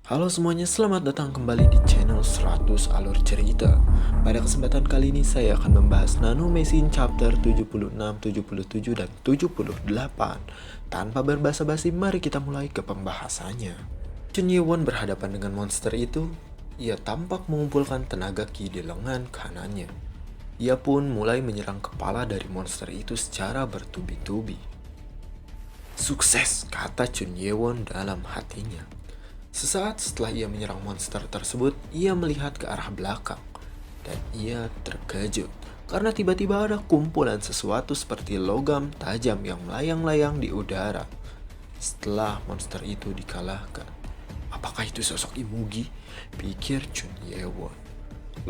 Halo semuanya, selamat datang kembali di channel 100 Alur Cerita. Pada kesempatan kali ini saya akan membahas Nanomachine chapter 76, 77, dan 78. Tanpa berbasa-basi, mari kita mulai ke pembahasannya. Chun Ye-won berhadapan dengan monster itu. Ia tampak mengumpulkan tenaga ki di lengan kanannya. Ia pun mulai menyerang kepala dari monster itu secara bertubi-tubi. Sukses, kata Chun Ye-won dalam hatinya. Sesaat setelah ia menyerang monster tersebut, ia melihat ke arah belakang. Dan ia terkejut, karena tiba-tiba ada kumpulan sesuatu seperti logam tajam yang melayang-layang di udara. Setelah monster itu dikalahkan. Apakah itu sosok Imugi? Pikir Chun Ye-won.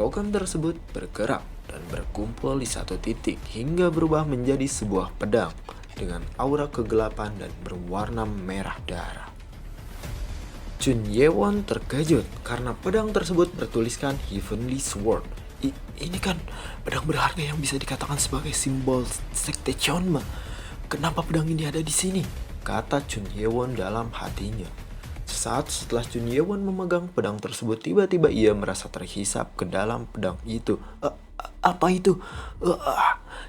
Logam tersebut bergerak dan berkumpul di satu titik hingga berubah menjadi sebuah pedang dengan aura kegelapan dan berwarna merah darah. Chun Ye-won terkejut karena pedang tersebut bertuliskan Heavenly Sword. Ini kan pedang berharga yang bisa dikatakan sebagai simbol sekte Cheonma. Kenapa pedang ini ada di sini? Kata Chun Ye-won dalam hatinya. Sesaat setelah Chun Ye-won memegang pedang tersebut, tiba-tiba ia merasa terhisap ke dalam pedang itu. Apa itu?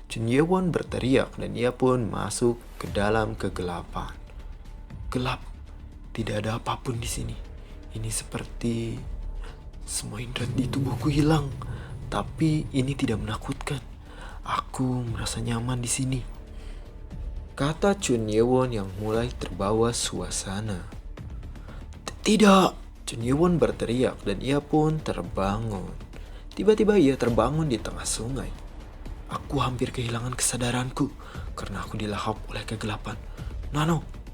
Chun Ye-won berteriak dan ia pun masuk ke dalam kegelapan. Gelap. Tidak ada apapun di sini. Ini seperti semua indera di tubuhku hilang. Tapi ini tidak menakutkan. Aku merasa nyaman di sini. Kata Chun Ye-won yang mulai terbawa suasana. Tidak! Chun Ye-won berteriak dan ia pun terbangun. Tiba-tiba ia terbangun di tengah sungai. Aku hampir kehilangan kesadaranku karena aku dilahap oleh kegelapan.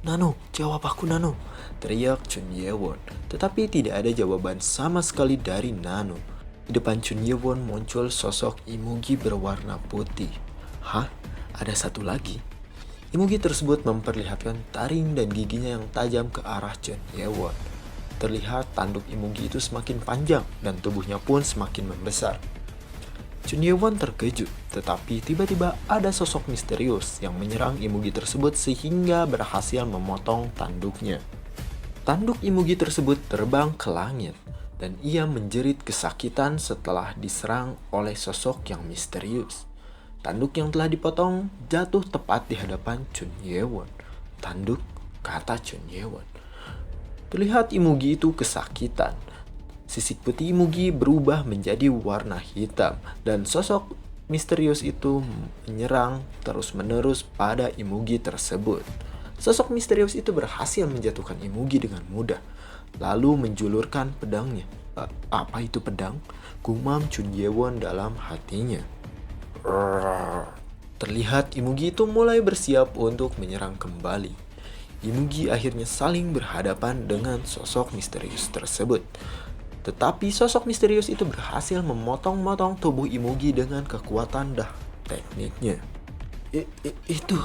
Nano, jawab aku Nano, teriak Chun Ye-won. Tetapi tidak ada jawaban sama sekali dari Nano. Di depan Chun Ye-won muncul sosok Imugi berwarna putih. Hah? Ada satu lagi? Imugi tersebut memperlihatkan taring dan giginya yang tajam ke arah Chun Ye-won. Terlihat tanduk Imugi itu semakin panjang dan tubuhnya pun semakin membesar. Chun Ye-won terkejut, tetapi tiba-tiba ada sosok misterius yang menyerang Imugi tersebut sehingga berhasil memotong tanduknya. Tanduk Imugi tersebut terbang ke langit, dan ia menjerit kesakitan setelah diserang oleh sosok yang misterius. Tanduk yang telah dipotong jatuh tepat di hadapan Chun Ye-won. Tanduk, kata Chun Ye-won. Terlihat Imugi itu kesakitan. Sisik putih Imugi berubah menjadi warna hitam dan sosok misterius itu menyerang terus-menerus pada Imugi tersebut. Sosok misterius itu berhasil menjatuhkan Imugi dengan mudah, lalu menjulurkan pedangnya. Apa itu pedang? Gumam Chun Ye-won dalam hatinya. Terlihat Imugi itu mulai bersiap untuk menyerang kembali. Imugi akhirnya saling berhadapan dengan sosok misterius tersebut. Tetapi sosok misterius itu berhasil memotong-motong tubuh Imugi dengan kekuatan tekniknya. Itu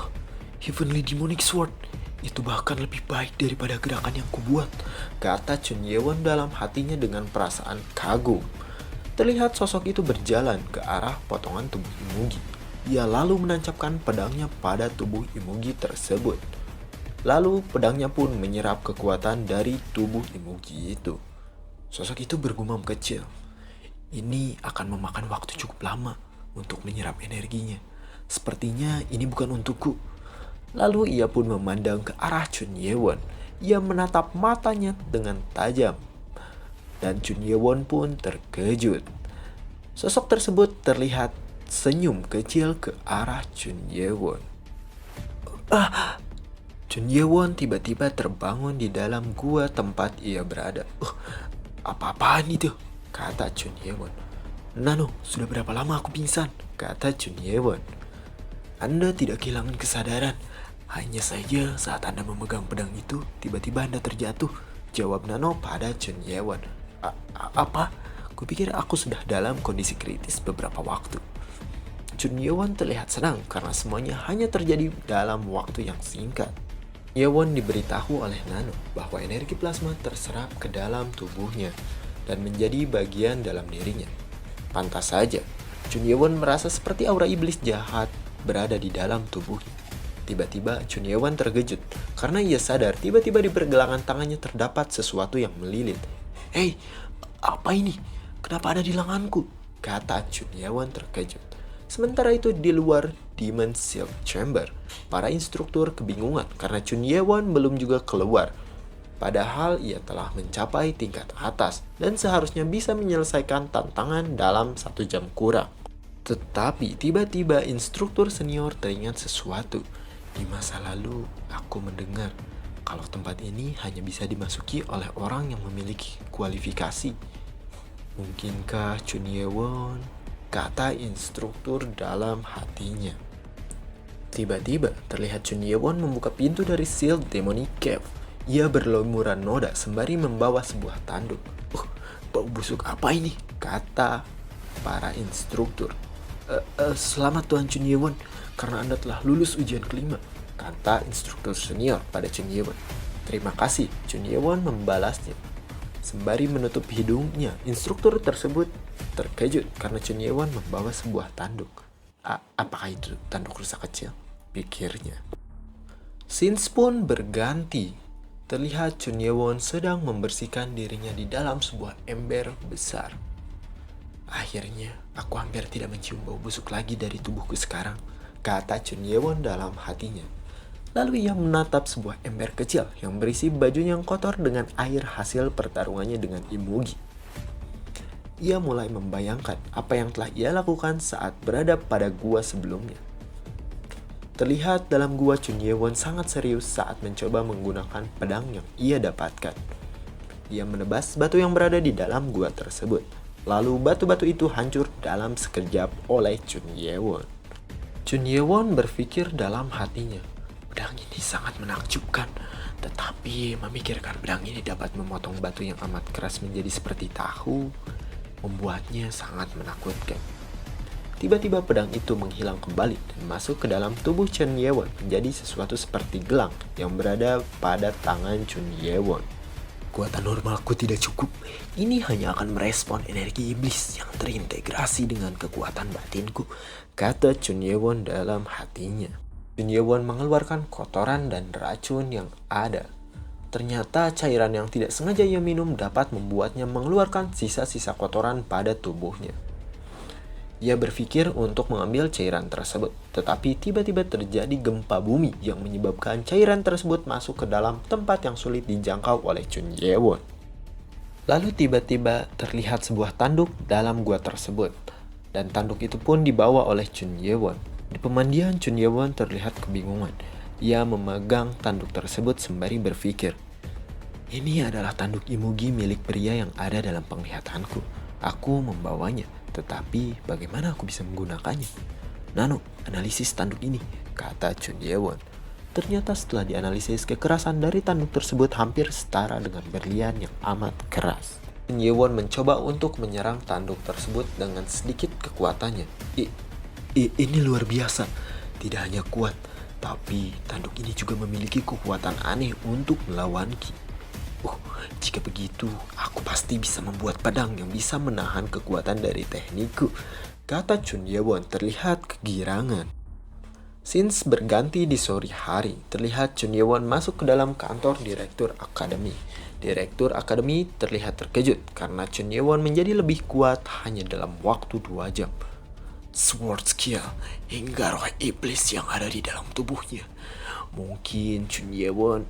Heavenly Demonic Sword. Itu bahkan lebih baik daripada gerakan yang kubuat, kata Chun Ye-won dalam hatinya dengan perasaan kagum. Terlihat sosok itu berjalan ke arah potongan tubuh Imugi. Ia lalu menancapkan pedangnya pada tubuh Imugi tersebut. Lalu pedangnya pun menyerap kekuatan dari tubuh Imugi itu. Sosok itu bergumam kecil. Ini akan memakan waktu cukup lama untuk menyerap energinya. Sepertinya ini bukan untukku. Lalu ia pun memandang ke arah Chun Ye-won. Ia menatap matanya dengan tajam. Dan Chun Ye-won pun terkejut. Sosok tersebut terlihat senyum kecil ke arah Chun Ye-won. Chun Ye-won tiba-tiba terbangun di dalam gua tempat ia berada. Apa-apaan itu? Kata Chun Ye-won. Nano, sudah berapa lama aku pingsan? Kata Chun Ye-won. Anda tidak kehilangan kesadaran. Hanya saja saat Anda memegang pedang itu, tiba-tiba Anda terjatuh. Jawab Nano pada Chun Ye-won. Apa? Kupikir aku sudah dalam kondisi kritis beberapa waktu. Chun Ye-won terlihat senang karena semuanya hanya terjadi dalam waktu yang singkat. Ye-won diberitahu oleh Nano bahwa energi plasma terserap ke dalam tubuhnya dan menjadi bagian dalam dirinya. Pantas saja, Chun Ye-won merasa seperti aura iblis jahat berada di dalam tubuhnya. Tiba-tiba Chun Ye-won terkejut karena ia sadar tiba-tiba di pergelangan tangannya terdapat sesuatu yang melilit. Hei, apa ini? Kenapa ada di lenganku? Kata Chun Ye-won terkejut. Sementara itu di luar Demon Silk Chamber, para instruktur kebingungan karena Chun Ye-won belum juga keluar. Padahal ia telah mencapai tingkat atas dan seharusnya bisa menyelesaikan tantangan dalam 1 jam kurang. Tetapi tiba-tiba instruktur senior teringat sesuatu. Di masa lalu, aku mendengar kalau tempat ini hanya bisa dimasuki oleh orang yang memiliki kualifikasi. Mungkinkah Chun Ye-won? Kata instruktur dalam hatinya. Tiba-tiba terlihat Chun Ye-won membuka pintu dari Sealed Demonic Cave. Ia berlumuran noda sembari membawa sebuah tanduk. Bau busuk apa ini? Kata para instruktur. Selamat Tuan Chun Ye-won, karena Anda telah lulus ujian kelima, kata instruktur senior pada Chun Ye-won. Terima kasih, Chun Ye-won membalasnya. Sembari menutup hidungnya, instruktur tersebut terkejut karena Chun Ye-won membawa sebuah tanduk. Apakah itu tanduk rusa kecil? Pikirnya. Scenes pun berganti. Terlihat Chun Ye-won sedang membersihkan dirinya di dalam sebuah ember besar. Akhirnya, aku hampir tidak mencium bau busuk lagi dari tubuhku sekarang, kata Chun Ye-won dalam hatinya. Lalu ia menatap sebuah ember kecil yang berisi baju yang kotor dengan air hasil pertarungannya dengan Imugi. Ia mulai membayangkan apa yang telah ia lakukan saat berada pada gua sebelumnya. Terlihat dalam gua Chun Ye-won sangat serius saat mencoba menggunakan pedang yang ia dapatkan. Ia menebas batu yang berada di dalam gua tersebut. Lalu batu-batu itu hancur dalam sekejap oleh Chun Ye-won. Chun Ye-won berpikir dalam hatinya, pedang ini sangat menakjubkan. Tetapi memikirkan pedang ini dapat memotong batu yang amat keras menjadi seperti tahu, membuatnya sangat menakutkan. Tiba-tiba pedang itu menghilang kembali dan masuk ke dalam tubuh Chun Ye-won menjadi sesuatu seperti gelang yang berada pada tangan Chun Ye-won. Kekuatan normalku tidak cukup. Ini hanya akan merespon energi iblis yang terintegrasi dengan kekuatan batinku, kata Chun Ye-won dalam hatinya. Chun Ye-won mengeluarkan kotoran dan racun yang ada. Ternyata cairan yang tidak sengaja ia minum dapat membuatnya mengeluarkan sisa-sisa kotoran pada tubuhnya. Ia berpikir untuk mengambil cairan tersebut, tetapi tiba-tiba terjadi gempa bumi yang menyebabkan cairan tersebut masuk ke dalam tempat yang sulit dijangkau oleh Chun Ye-won. Lalu tiba-tiba terlihat sebuah tanduk dalam gua tersebut, dan tanduk itu pun dibawa oleh Chun Ye-won. Di pemandian, Chun Ye-won terlihat kebingungan. Ia memegang tanduk tersebut sembari berpikir, ini adalah tanduk Imugi milik pria yang ada dalam penglihatanku. Aku membawanya. Tetapi bagaimana aku bisa menggunakannya? Nano, analisis tanduk ini, kata Chun Ye-won. Ternyata setelah dianalisis, kekerasan dari tanduk tersebut hampir setara dengan berlian yang amat keras. Chun Ye-won mencoba untuk menyerang tanduk tersebut dengan sedikit kekuatannya. Ini luar biasa. Tidak hanya kuat, tapi tanduk ini juga memiliki kekuatan aneh untuk melawanku. Jika begitu, aku pasti bisa membuat pedang yang bisa menahan kekuatan dari teknikku, kata Chun Ye-won terlihat kegirangan. Scenes berganti di sore hari. Terlihat Chun Ye-won masuk ke dalam kantor Direktur Akademi. Direktur Akademi terlihat terkejut karena Chun Ye-won menjadi lebih kuat hanya dalam waktu 2 jam. Sword skill hingga roh iblis yang ada di dalam tubuhnya. Mungkin Chun Ye-won...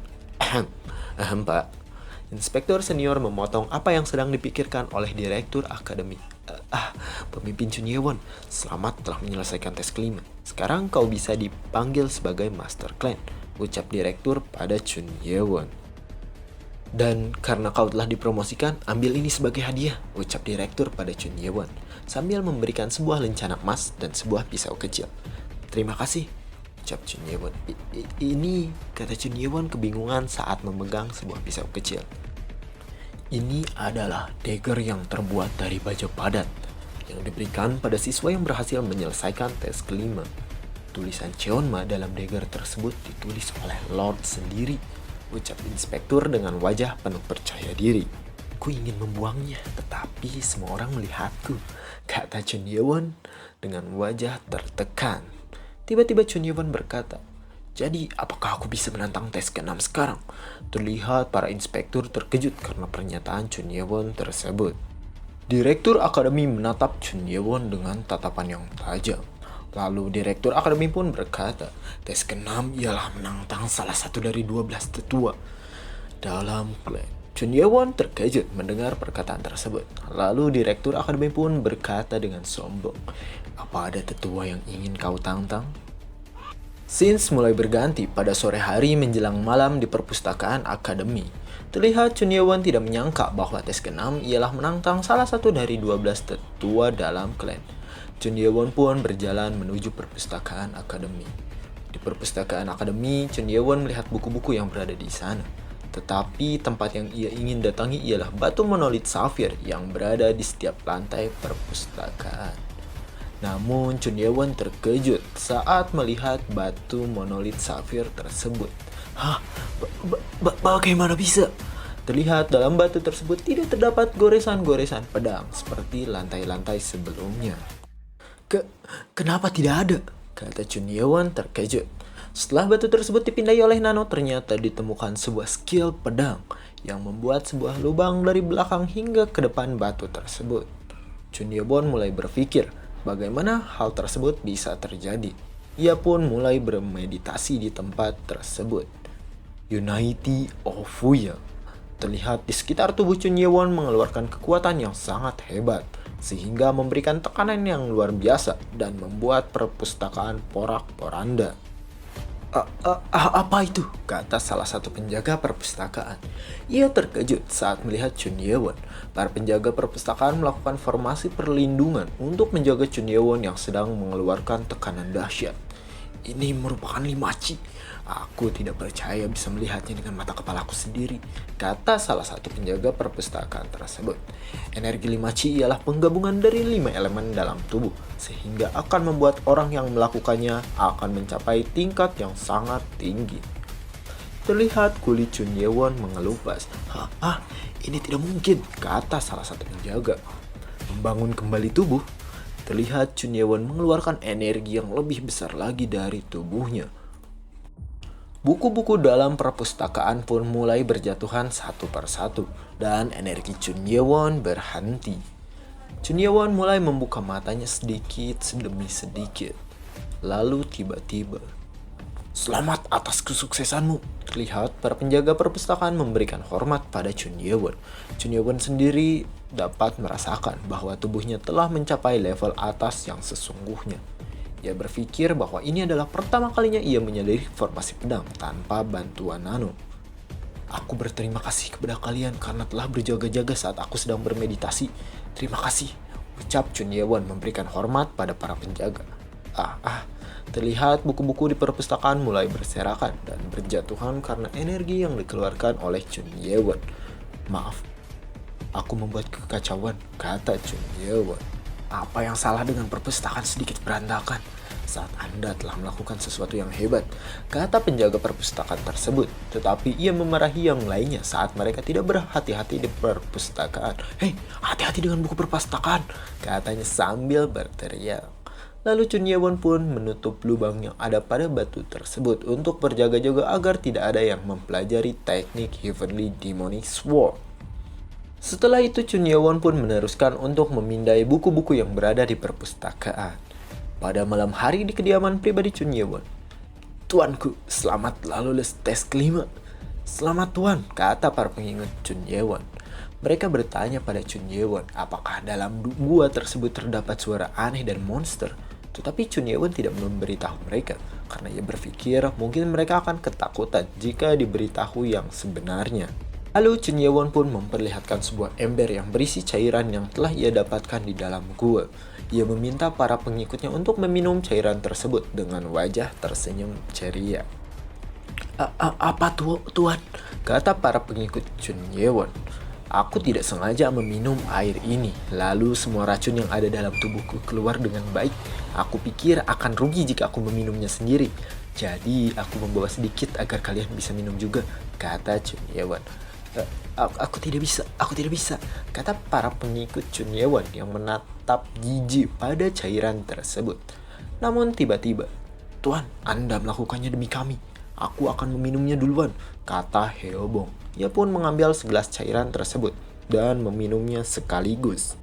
Pak. Inspektur senior memotong apa yang sedang dipikirkan oleh Direktur Akademi. Pemimpin Chun Ye-won, selamat telah menyelesaikan tes kelima. Sekarang kau bisa dipanggil sebagai Master Clan, ucap Direktur pada Chun Ye-won. Dan karena kau telah dipromosikan, ambil ini sebagai hadiah, ucap Direktur pada Chun Ye-won, sambil memberikan sebuah lencana emas dan sebuah pisau kecil. Terima kasih, ucap Chun Ye-won. Ini, kata Chun Ye-won kebingungan saat memegang sebuah pisau kecil. Ini adalah dagger yang terbuat dari baja padat yang diberikan pada siswa yang berhasil menyelesaikan tes kelima. Tulisan Cheonma dalam dagger tersebut ditulis oleh Lord sendiri, ucap inspektur dengan wajah penuh percaya diri. Ku ingin membuangnya, tetapi semua orang melihatku, kata Chun Ye-won dengan wajah tertekan. Tiba-tiba Chun Ye-won berkata, Jadi, apakah aku bisa menantang tes ke-6 sekarang? Terlihat para inspektur terkejut karena pernyataan Chun Ye-won tersebut. Direktur akademi menatap Chun Ye-won dengan tatapan yang tajam. Lalu direktur akademi pun berkata, tes ke-6 ialah menantang salah satu dari 12 tetua dalam klan. Chun Ye-won terkejut mendengar perkataan tersebut. Lalu direktur akademi pun berkata dengan sombong, apa ada tetua yang ingin kau tantang? Scenes mulai berganti pada sore hari menjelang malam di perpustakaan akademi. Terlihat Chun Ye-won tidak menyangka bahwa tes ke-6 ialah menantang salah satu dari 12 tetua dalam klan. Chun Ye-won pun berjalan menuju perpustakaan akademi. Di perpustakaan akademi, Chun Ye-won melihat buku-buku yang berada di sana. Tetapi tempat yang ia ingin datangi ialah batu monolit safir yang berada di setiap lantai perpustakaan. Namun Chun Ye-won terkejut saat melihat batu monolit safir tersebut. Hah? Bagaimana bisa? Terlihat dalam batu tersebut tidak terdapat goresan-goresan pedang seperti lantai-lantai sebelumnya. Kenapa tidak ada? Kata Chun Ye-won terkejut. Setelah batu tersebut dipindai oleh Nano, ternyata ditemukan sebuah skill pedang yang membuat sebuah lubang dari belakang hingga ke depan batu tersebut. Chun Ye-won mulai berpikir, bagaimana hal tersebut bisa terjadi? Ia pun mulai bermeditasi di tempat tersebut. Unity of Fuya. Terlihat di sekitar tubuh Chun Ye-won mengeluarkan kekuatan yang sangat hebat, sehingga memberikan tekanan yang luar biasa dan membuat perpustakaan porak-poranda. Apa itu? Kata salah satu penjaga perpustakaan. Ia terkejut saat melihat Chun Ye-won. Para penjaga perpustakaan melakukan formasi perlindungan untuk menjaga Chun Ye-won yang sedang mengeluarkan tekanan dahsyat. Ini merupakan limaci. Aku tidak percaya bisa melihatnya dengan mata kepalaku sendiri, kata salah satu penjaga perpustakaan tersebut. Energi limaci ialah penggabungan dari 5 elemen dalam tubuh, sehingga akan membuat orang yang melakukannya akan mencapai tingkat yang sangat tinggi. Terlihat kulit Chun Ye-won mengelupas. Ini tidak mungkin, kata salah satu penjaga. Membangun kembali tubuh. Terlihat Chun Ye-won mengeluarkan energi yang lebih besar lagi dari tubuhnya. Buku-buku dalam perpustakaan pun mulai berjatuhan satu persatu, dan energi Chun Ye-won berhenti. Chun Ye-won mulai membuka matanya sedikit demi sedikit. Lalu tiba-tiba, selamat atas kesuksesanmu. Terlihat para penjaga perpustakaan memberikan hormat pada Chun Ye-won. Chun Ye-won sendiri dapat merasakan bahwa tubuhnya telah mencapai level atas yang sesungguhnya. Ia berpikir bahwa ini adalah pertama kalinya ia menyadari formasi pedang tanpa bantuan Nano. Aku berterima kasih kepada kalian karena telah berjaga-jaga saat aku sedang bermeditasi. Terima kasih, ucap Chun Ye-won memberikan hormat pada para penjaga. Terlihat buku-buku di perpustakaan mulai berserakan dan berjatuhan karena energi yang dikeluarkan oleh Chun Ye-won. Maaf, aku membuat kekacauan, kata Chun Ye-won. Apa yang salah dengan perpustakaan sedikit berantakan saat Anda telah melakukan sesuatu yang hebat, kata penjaga perpustakaan tersebut. Tetapi ia memarahi yang lainnya saat mereka tidak berhati-hati di perpustakaan. Hei, hati-hati dengan buku perpustakaan, katanya sambil berteriak. Lalu Chun Ye-won pun menutup lubang yang ada pada batu tersebut untuk berjaga-jaga agar tidak ada yang mempelajari teknik Heavenly Demonic Sword. Setelah itu Chun Ye-won pun meneruskan untuk memindai buku-buku yang berada di perpustakaan. Pada malam hari di kediaman pribadi Chun Ye-won. Tuanku, selamat telah lulus tes kelima. Selamat tuan, kata para pengikut Chun Ye-won. Mereka bertanya pada Chun Ye-won apakah dalam gua tersebut terdapat suara aneh dan monster. Tetapi Chun Ye-won tidak memberitahu mereka karena ia berpikir mungkin mereka akan ketakutan jika diberitahu yang sebenarnya. Lalu Chun Ye-won pun memperlihatkan sebuah ember yang berisi cairan yang telah ia dapatkan di dalam gua. Ia meminta para pengikutnya untuk meminum cairan tersebut dengan wajah tersenyum ceria. Apa tuan? Kata para pengikut Chun Ye-won. Aku tidak sengaja meminum air ini, lalu semua racun yang ada dalam tubuhku keluar dengan baik. Aku pikir akan rugi jika aku meminumnya sendiri. Jadi aku membawa sedikit agar kalian bisa minum juga, kata Chun Ye-won. Aku tidak bisa, kata para pengikut Chun Ye-won yang menatap jijik pada cairan tersebut. Namun tiba-tiba, "Tuan, Anda melakukannya demi kami. Aku akan meminumnya duluan," kata Heobong. Ia pun mengambil segelas cairan tersebut dan meminumnya sekaligus.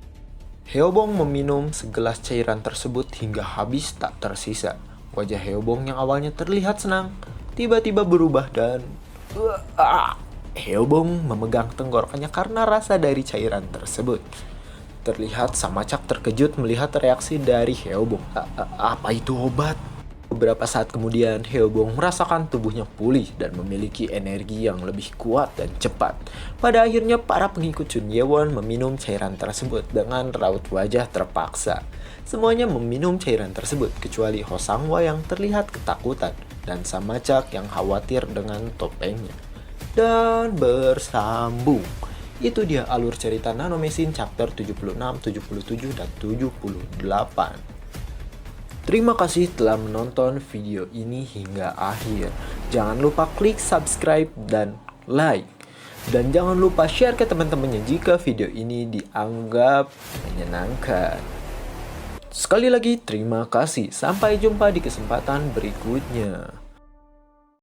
Heobong meminum segelas cairan tersebut hingga habis tak tersisa. Wajah Heobong yang awalnya terlihat senang, tiba-tiba berubah dan... Heobong memegang tenggorokannya karena rasa dari cairan tersebut. Terlihat Samacak terkejut melihat reaksi dari Heobong. Apa itu obat? Beberapa saat kemudian, Heobong merasakan tubuhnya pulih dan memiliki energi yang lebih kuat dan cepat. Pada akhirnya, para pengikut Chun Ye-won meminum cairan tersebut dengan raut wajah terpaksa. Semuanya meminum cairan tersebut, kecuali Ho Sang-hwa yang terlihat ketakutan, dan Samacak yang khawatir dengan topengnya. Dan bersambung. Itu dia alur cerita Nanomesin chapter 76, 77, dan 78. Terima kasih telah menonton video ini hingga akhir. Jangan lupa klik subscribe dan like. Dan jangan lupa share ke teman-temannya jika video ini dianggap menyenangkan. Sekali lagi terima kasih. Sampai jumpa di kesempatan berikutnya.